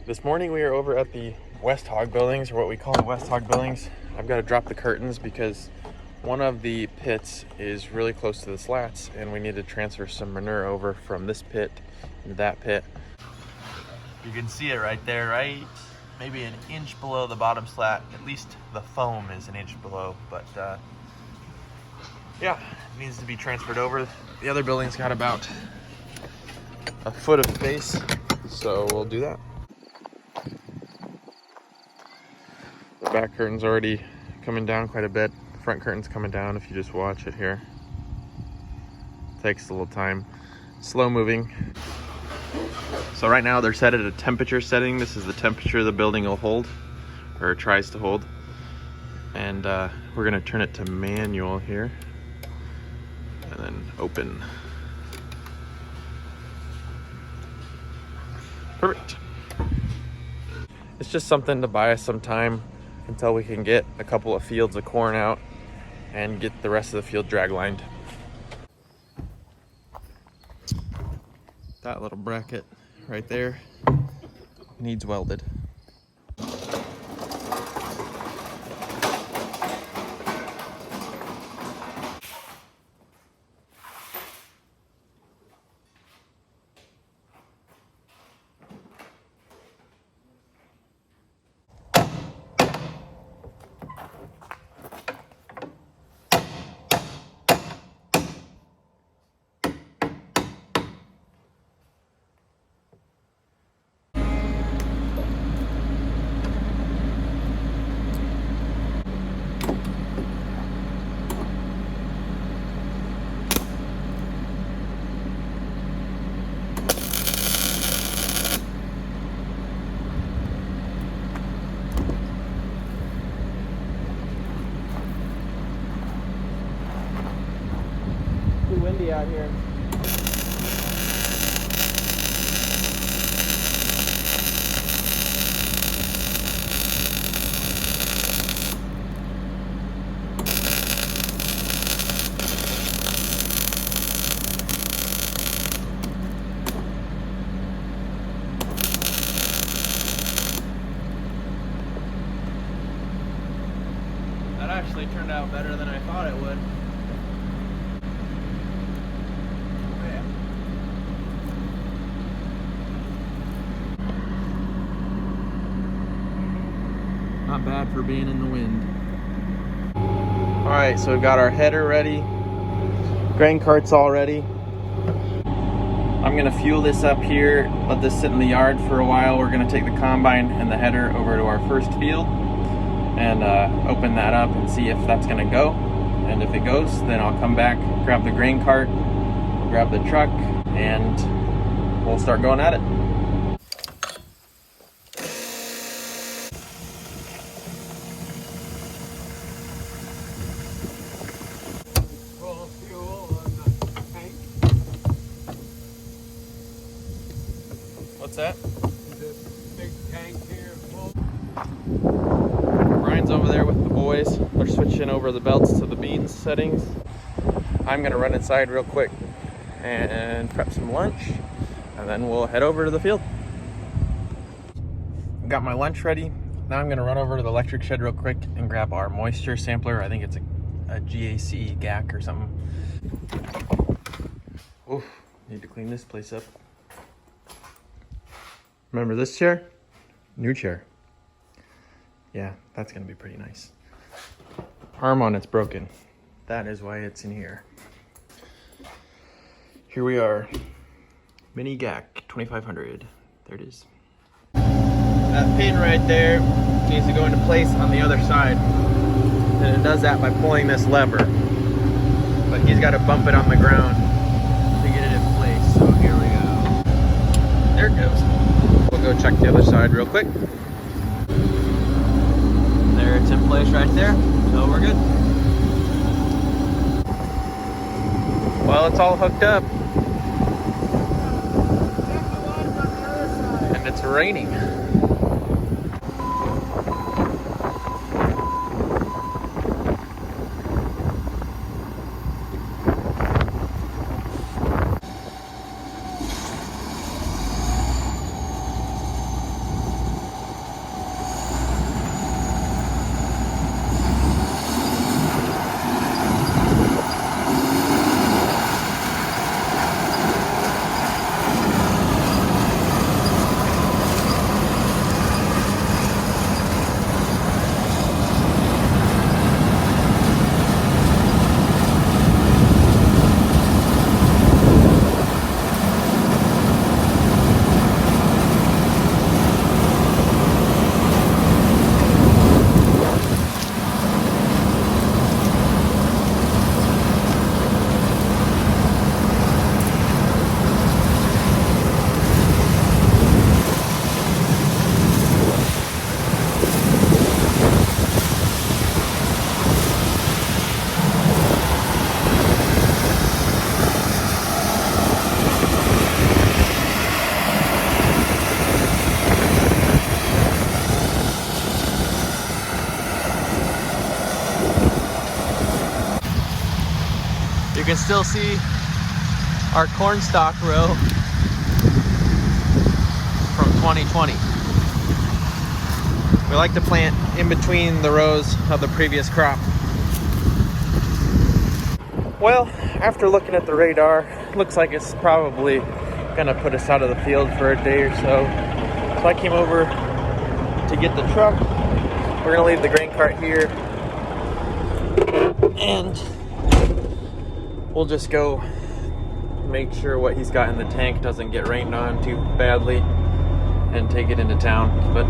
This morning we are over at the West Hog buildings, or what we call the West Hog buildings. I've got to drop the curtains because one of the pits is really close to the slats and we need to transfer some manure over from this pit into that pit. You can see it right there, right? Maybe an inch below the bottom slat. At least the foam is an inch below, but yeah, it needs to be transferred over. The other building's got about a foot of space, so we'll do that. The back curtain's already coming down quite a bit. The front curtain's coming down if you just watch it here. Takes a little time. Slow moving. So right now they're set at a temperature setting. This is the temperature the building will hold, or tries to hold. And we're gonna turn it to manual here. And then open. Perfect. It's just something to buy us some time until we can get a couple of fields of corn out and get the rest of the field drag lined. That little bracket right there needs welded. Too windy out here. That actually turned out better than I thought it would. Not bad for being in the wind. All right, so we've got our header ready. Grain cart's all ready. I'm gonna fuel this up here, let this sit in the yard for a while. We're gonna take the combine and the header over to our first field and open that up and see if that's gonna go. And if it goes, then I'll come back, grab the grain cart, grab the truck, and we'll start going at it. What's that? This big tank here full. Brian's over there with the boys. They're switching over the belts to the beans settings. I'm gonna run inside real quick and prep some lunch, and then we'll head over to the field. Got my lunch ready. Now I'm gonna run over to the electric shed real quick and grab our moisture sampler. I think it's a GAC GAC or something. Oof, need to clean this place up. Remember this chair? New chair. Yeah, that's gonna be pretty nice. Arm on it's broken. That is why it's in here. Here we are. Mini GAC 2500. There it is. That pin right there needs to go into place on the other side. And it does that by pulling this lever. But he's got to bump it on the ground to get it in place. So here we go. There it goes. We'll go check the other side real quick. There, it's in place right there. So we're good. Well, it's all hooked up. And it's raining. can still see our corn stalk row from 2020. We like to plant in between the rows of the previous crop. Well, after looking at the radar, looks like it's probably gonna put us out of the field for a day or so. So I came over to get the truck. We're gonna leave the grain cart here and we'll just go make sure what he's got in the tank doesn't get rained on too badly and take it into town. But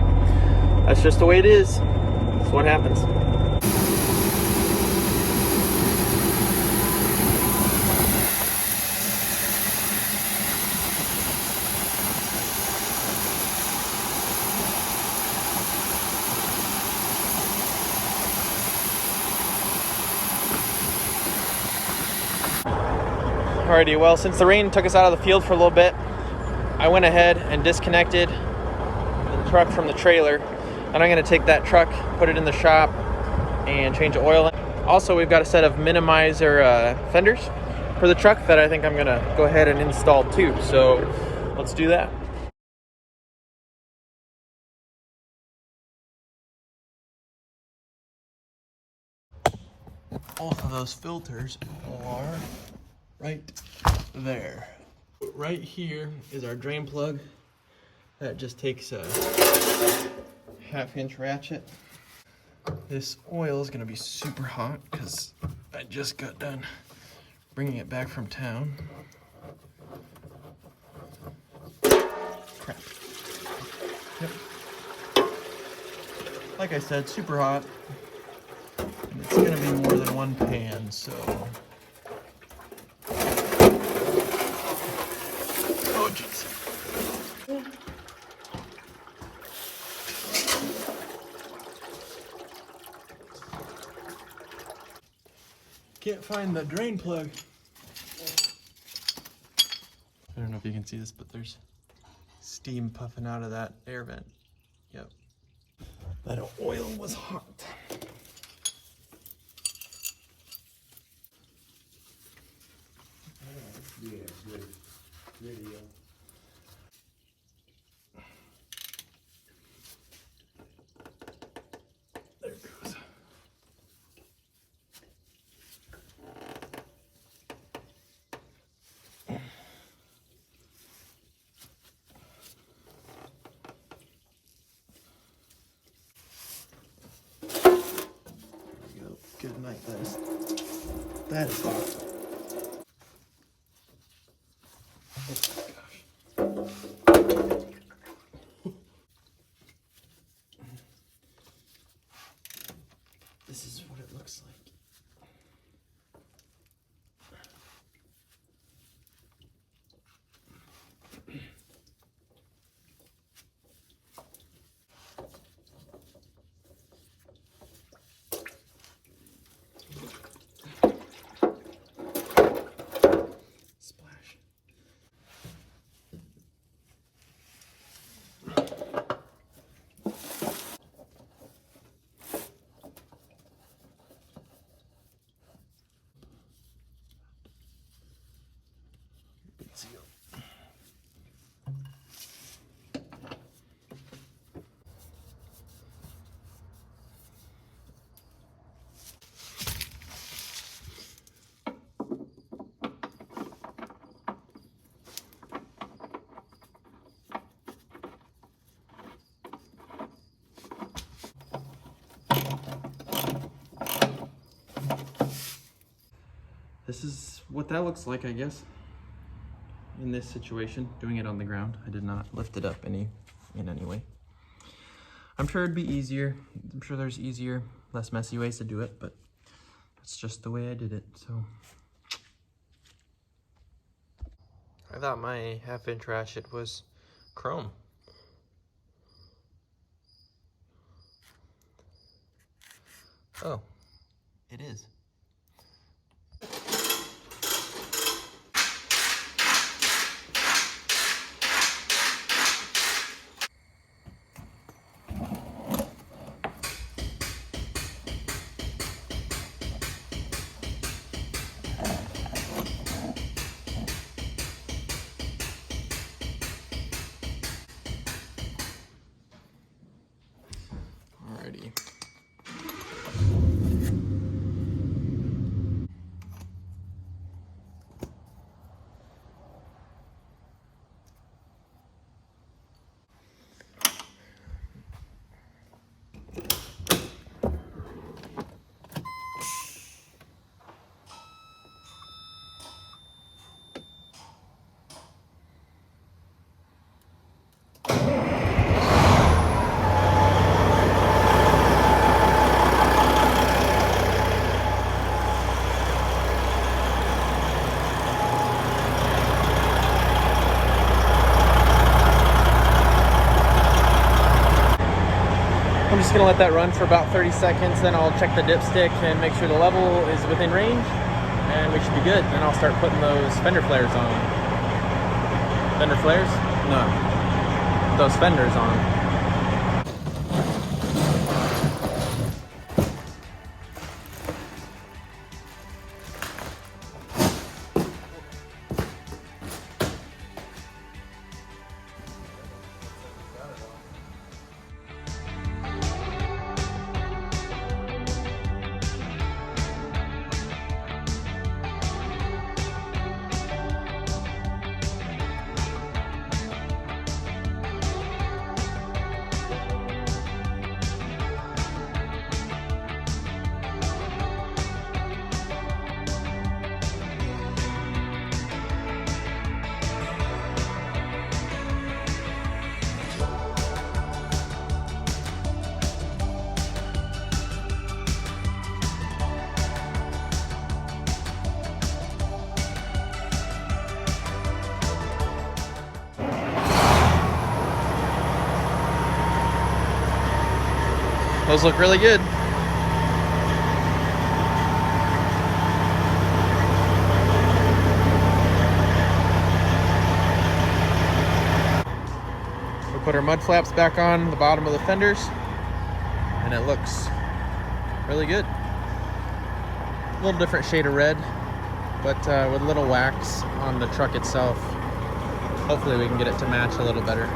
that's just the way it is. That's what happens. Alrighty, well, since the rain took us out of the field for a little bit, I went ahead and disconnected the truck from the trailer. And I'm gonna take that truck, put it in the shop, and change the oil. Also, we've got a set of minimizer fenders for the truck that I think I'm gonna go ahead and install too. So let's do that. Both of those filters are right there. Right here is our drain plug. That just takes a 1/2-inch ratchet. This oil is gonna be super hot because I just got done bringing it back from town. Crap. Yep. Like I said, super hot. And it's gonna be more than one pan, so. Oh, jeez. Can't find the drain plug. I don't know if you can see this, but there's steam puffing out of that air vent. Yep. That oil was hot. Yeah, good video. There it goes. Good night, that is hot. Oh my gosh. This is what it looks like. Seal. This is what that looks like, I guess. In this situation, doing it on the ground. I did not lift it up in any way. I'm sure it'd be easier. I'm sure there's easier, less messy ways to do it, but that's just the way I did it, so. I thought my 1/2-inch ratchet was chrome. Oh, it is. I'm just gonna let that run for about 30 seconds, then I'll check the dipstick and make sure the level is within range, and we should be good. Then I'll start putting those fender flares on. Fender flares? No. Those fenders on. Those look really good. We put our mud flaps back on the bottom of the fenders, and it looks really good. A little different shade of red, but with a little wax on the truck itself. Hopefully we can get it to match a little better.